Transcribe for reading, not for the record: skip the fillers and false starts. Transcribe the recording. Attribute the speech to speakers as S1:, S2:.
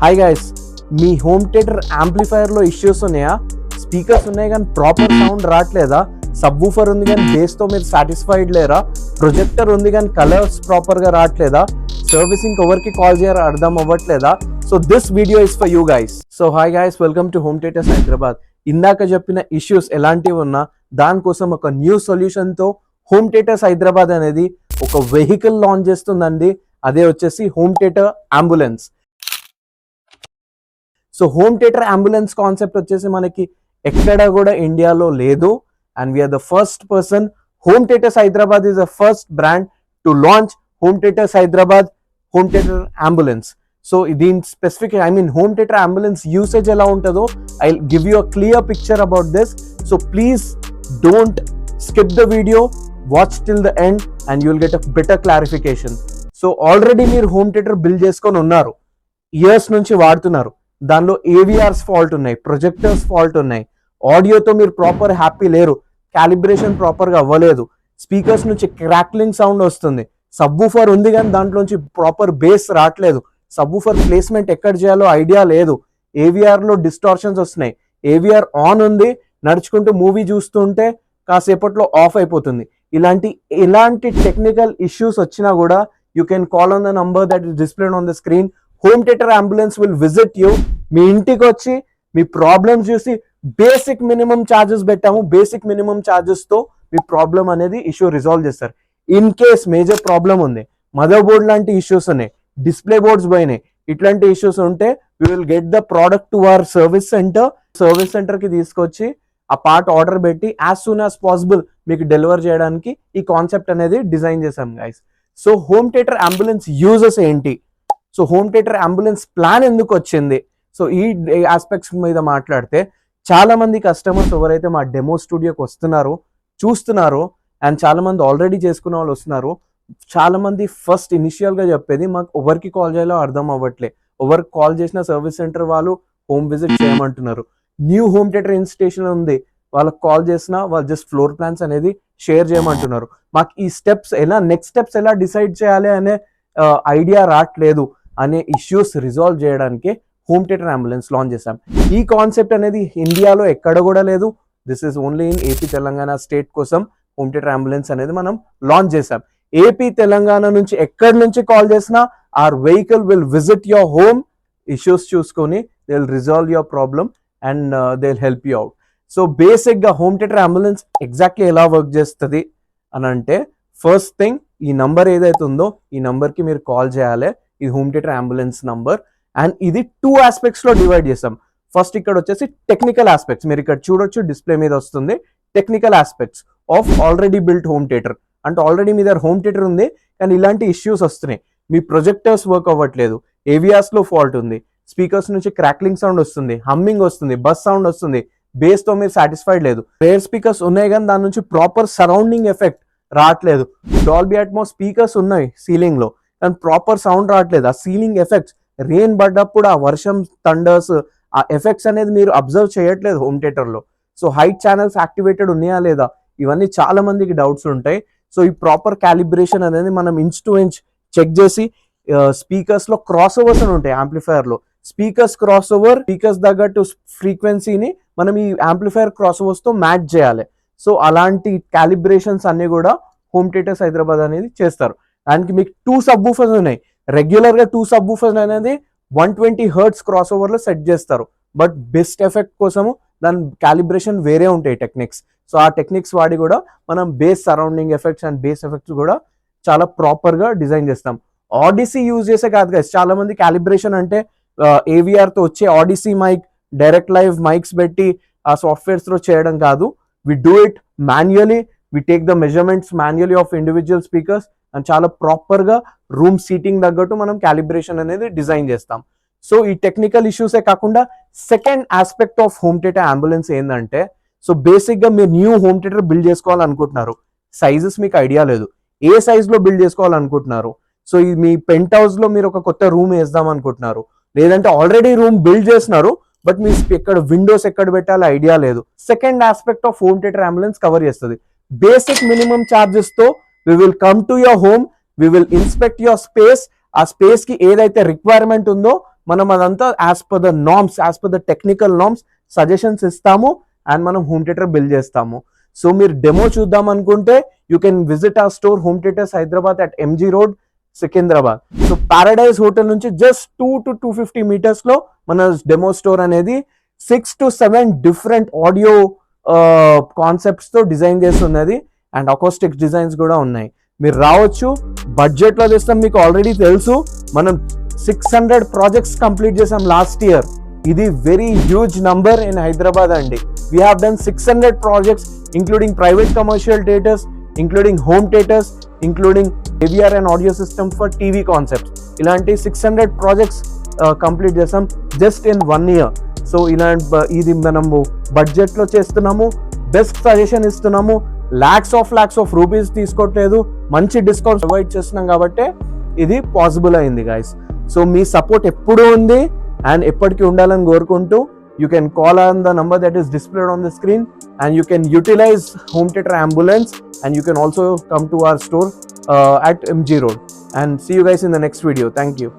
S1: Hi guys, మీ home theatre యాంప్లిఫైయర్లో issues ఉన్నాయా? Speakers ఉన్నాయి కానీ ప్రాపర్ సౌండ్ రావట్లేదా? సబ్ వూఫర్ ఉంది కానీ బేస్తో మీరు సాటిస్ఫైడ్ లేరా? ప్రొజెక్టర్ ఉంది కానీ కలర్స్ ప్రాపర్గా రావట్లేదా? సర్వీసింగ్ ఎవరికి కాల్ చేయాలో అర్థం అవ్వట్లేదా? So this video is for you guys. So hi guys, welcome to home theaters Hyderabad. ఇందాక చెప్పిన ఇష్యూస్ ఎలాంటివి ఉన్నా దానికోసం ఒక న్యూ సొల్యూషన్తో హోమ్ థియేటర్స్ హైదరాబాద్ అనేది ఒక వెహికల్ లాంచ్ చేస్తుందండి. అదే వచ్చేసి home theater ambulance. So home theater ambulance concept వచ్చేసి మనకి ఎక్కడ కూడా ఇండియాలో లేదు. And we are the first person. Home theaters Hyderabad is the first brand to launch home theaters Hyderabad home theater ambulance. So దీని specific home theater ambulance usage ఎలా ఉంటుందో I give you a clear picture about this. So please don't skip the video, watch till the end and you will get a better clarification. So already మీరు home theater build చేసుకొని ఉన్నారు, years నుంచి వాడుతున్నారు. దానిలో ఏవిఆర్స్ fault ఉన్నాయి, projectors fault ఉన్నాయి, ఆడియోతో మీరు proper happy లేరు, క్యాలిబ్రేషన్ ప్రాపర్గా అవ్వలేదు, స్పీకర్స్ నుంచి క్రాక్లింగ్ సౌండ్ వస్తుంది, సబ్ వూఫర్ ఉంది కానీ దాంట్లోంచి ప్రాపర్ బేస్ రావట్లేదు, సబ్ వూఫర్ ప్లేస్మెంట్ ఎక్కడ చేయాలో ఐడియా లేదు, ఏవిఆర్లో డిస్టార్షన్స్ వస్తున్నాయి, ఏవిఆర్ ఆన్ ఉంది, నడుచుకుంటూ మూవీ చూస్తుంటే కాసేపట్లో ఆఫ్ అయిపోతుంది. ఇలాంటి టెక్నికల్ ఇష్యూస్ వచ్చినా కూడా you can call on the number that is displayed on the screen. Home theater ambulance will visit you. మీ ఇంటికి వచ్చి మీ ప్రాబ్లమ్స్ చూసి బేసిక్ మినిమం ఛార్జెస్ పెట్టాము, బేసిక్ మినిమం ఛార్జెస్తో మీ ప్రాబ్లం అనేది ఇష్యూ రిజాల్వ్ చేస్తారు. ఇన్ కేస్ మేజర్ ప్రాబ్లం ఉంది, మదర్ బోర్డ్ లాంటి ఇష్యూస్ ఉన్నాయి, డిస్ప్లే బోర్డ్స్ పోయినాయి, ఇట్లాంటి ఇష్యూస్ ఉంటే we will get the product to our service సెంటర్కి తీసుకొచ్చి ఆ పార్ట్ ఆర్డర్ పెట్టి యాజ్ సూన్ యాజ్ పాసిబుల్ మీకు డెలివర్ చేయడానికి ఈ కాన్సెప్ట్ అనేది డిజైన్ చేశాం guys. So home theater ambulance uses ఏంటి, so home theater ambulance plan ఎందుకు వచ్చింది, సో ఈ ఆస్పెక్ట్స్ మీద మాట్లాడితే చాలా మంది కస్టమర్స్ ఎవరైతే మా డెమో స్టూడియోకి వస్తున్నారో చూస్తున్నారో అండ్ చాలా మంది ఆల్రెడీ చేసుకున్న వాళ్ళు వస్తున్నారు, చాలా మంది ఫస్ట్ ఇనిషియల్గా చెప్పేది మాకు ఎవరికి కాల్ చేయాలో అర్థం అవ్వట్లే, ఎవరికి కాల్ చేసిన సర్వీస్ సెంటర్ వాళ్ళు హోమ్ విజిట్ చేయమంటున్నారు, న్యూ హోమ్ థియేటర్ ఇన్స్టేషన్ ఉంది వాళ్ళకి కాల్ చేసినా వాళ్ళు జస్ట్ ఫ్లోర్ ప్లాన్స్ అనేది షేర్ చేయమంటున్నారు, మాకు ఈ స్టెప్స్ ఎలా నెక్స్ట్ స్టెప్స్ ఎలా డిసైడ్ చేయాలి అనే ఐడియా రావట్లేదు అనే ఇష్యూస్ రిజాల్వ్ చేయడానికి హోమ్ థియేటర్ అంబులెన్స్ లాంచ్ చేశాం. ఈ కాన్సెప్ట్ అనేది ఇండియాలో ఎక్కడ కూడా లేదు. This is only in AP Telangana state కోసం హోమ్ థియేటర్ అంబులెన్స్ అనేది మనం లాంచ్ చేశాం. ఏపీ తెలంగాణ నుంచి ఎక్కడి నుంచి కాల్ చేసినా our vehicle will visit your home, issues చూసుకొని they will resolve your problem and they will help you out. So బేసిక్గా హోమ్ థియేటర్ అంబులెన్స్ ఎగ్జాక్ట్లీ ఎలా వర్క్ చేస్తుంది అని అంటే, ఫస్ట్ థింగ్ ఈ నంబర్ ఏదైతే ఉందో ఈ నంబర్కి మీరు కాల్ చేయాలి. ఇది home theater ambulance number and ఇది 2 ఆస్పెక్ట్స్లో డివైడ్ చేస్తాం. ఫస్ట్ ఇక్కడ వచ్చేసి టెక్నికల్ ఆస్పెక్ట్స్, మీరు ఇక్కడ చూడొచ్చు డిస్ప్లే మీద వస్తుంది, technical aspects of already built home theatre. అంటే ఆల్రెడీ మీ దగ్గర హోమ్ థియేటర్ ఉంది కానీ ఇలాంటి ఇష్యూస్ వస్తున్నాయి, మీ ప్రొజెక్టర్స్ వర్క్ అవ్వట్లేదు, ఏవిఆర్స్లో ఫాల్ట్ ఉంది, స్పీకర్స్ నుంచి క్రాక్లింగ్ సౌండ్ వస్తుంది, హమ్మింగ్ వస్తుంది, బస్ సౌండ్ వస్తుంది, బేస్తో మీరు సాటిస్ఫైడ్ లేదు, రేర్ స్పీకర్స్ ఉన్నాయి కానీ దాని నుంచి ప్రాపర్ సరౌండింగ్ ఎఫెక్ట్ రావట్లేదు, డాల్బీ అట్మాస్ స్పీకర్స్ ఉన్నాయి సీలింగ్లో కానీ ప్రాపర్ సౌండ్ రావట్లేదు, ఆ సీలింగ్ ఎఫెక్ట్స్ రెయిన్ పడ్డప్పుడు ఆ వర్షం థండర్స్ ఆ ఎఫెక్ట్స్ అనేది మీరు అబ్జర్వ్ చేయట్లేదు హోమ్ థియేటర్లో. సో హైట్ ఛానల్స్ యాక్టివేటెడ్ ఉన్నాయా లేదా, ఇవన్నీ చాలా మందికి డౌట్స్ ఉంటాయి. సో ఈ ప్రాపర్ క్యాలిబ్రేషన్ అనేది మనం ఇంచ్ టు ఇంచ్ చెక్ చేసి స్పీకర్స్లో క్రాస్ ఓవర్స్ అని ఉంటాయి యాంప్లిఫైయర్లో, స్పీకర్స్ క్రాస్ ఓవర్ స్పీకర్స్ తగ్గట్టు ఫ్రీక్వెన్సీని మనం ఈ యాంప్లిఫైయర్ క్రాస్ ఓవర్స్తో మ్యాచ్ చేయాలి. సో అలాంటి క్యాలిబ్రేషన్స్ అన్ని కూడా హోమ్ థియేటర్స్ హైదరాబాద్ అనేది చేస్తారు. దానికి మీకు 2 సబ్ వూఫర్స్ ఉన్నాయి, రెగ్యులర్గా 2 సబ్ వూఫర్స్ అనేది 120 హెర్ట్జ్ క్రాస్ ఓవర్లో సెట్ చేస్తారు, బట్ బెస్ట్ ఎఫెక్ట్ కోసము దాని క్యాలిబ్రేషన్ వేరే ఉంటాయి టెక్నిక్స్. సో ఆ టెక్నిక్స్ వాడి కూడా మనం base surrounding effects and base effects కూడా చాలా ప్రాపర్గా డిజైన్ చేస్తాం. ఆడిసీ యూజ్ చేసే కాదు గైస్, చాలా మంది క్యాలిబ్రేషన్ అంటే ఏవిఆర్తో వచ్చే Audyssey mic, direct live mics పెట్టి ఆ సాఫ్ట్వేర్స్లో చేయడం కాదు. We do it manually, we take the measurements manually of individual speakers and చాలా ప్రాపర్గా రూమ్ సీటింగ్ తగ్గట్టు మనం క్యాలిబ్రేషన్ అనేది డిజైన్ చేస్తాం. సో ఈ టెక్నికల్ ఇష్యూసే కాకుండా second aspect of home theater ambulance ఏంటంటే, సో బేసిక్గా మీరు న్యూ హోమ్ థియేటర్ బిల్డ్ చేసుకోవాలనుకుంటున్నారు, సైజెస్ మీకు ఐడియా లేదు, ఏ సైజ్లో బిల్డ్ చేసుకోవాలనుకుంటున్నారు, సో ఈ మీ పెంట్ హౌస్లో మీరు ఒక కొత్త రూమ్ వేద్దాం అనుకుంటున్నారు, లేదంటే ఆల్రెడీ రూమ్ బిల్డ్ చేస్తున్నారు బట్ మీ ఎక్కడ విండోస్ ఎక్కడ పెట్టాలో ఐడియా లేదు, second aspect of home theater ambulance cover చేస్తుంది. బేసిక్ మినిమం ఛార్జెస్తో we will come to your home, we will inspect your space, ఆ స్పేస్ కి ఏదైతే రిక్వైర్మెంట్ ఉందో మనం అదంతా as per the norms, as per the technical norms suggestions ఇస్తాము and మనం హోమ్ థియేటర్ బిల్డ్ చేస్తాము. సో మీరు డెమో చూద్దాం అనుకుంటే you can visit our store home theaters Hyderabad at MG road, Secunderabad. So paradise hotel నుంచి జస్ట్ 2-250 meters లో మన demo store అనేది 6 to 7 డిఫరెంట్ ఆడియో కాన్సెప్ట్స్ తో డిజైన్ చేసి ఉన్నది అండ్ అకోస్టిక్ డిజైన్స్ కూడా ఉన్నాయి. మీరు రావచ్చు, బడ్జెట్ లో చేస్తాం. మీకు ఆల్రెడీ తెలుసు మనం 600 ప్రాజెక్ట్స్ కంప్లీట్ చేసాం లాస్ట్ ఇయర్. ఇది very huge number in Hyderabad అండి. We have done 600 projects including private commercial theaters, including home theaters, including AVR and audio system for TV concepts. ఇలాంటి 600 ప్రాజెక్ట్స్ కంప్లీట్ చేసాం జస్ట్ ఇన్ 1 year. సో ఇది మనము budget లో చేస్తున్నాము, best suggestion ఇస్తున్నాము, lakhs of rupees తీసుకోవట్లేదు, మంచి discounts provide చేస్తున్నాం కాబట్టి ఇది పాసిబుల్ అయింది గైస్. సో మీ సపోర్ట్ ఎప్పుడూ ఉంది అండ్ ఎప్పటికీ ఉండాలని కోరుకుంటూ you can call on the number that is displayed on the screen and you can utilize home theater ambulance and you can also come to our store at MG Road and see you guys in the next video. Thank you.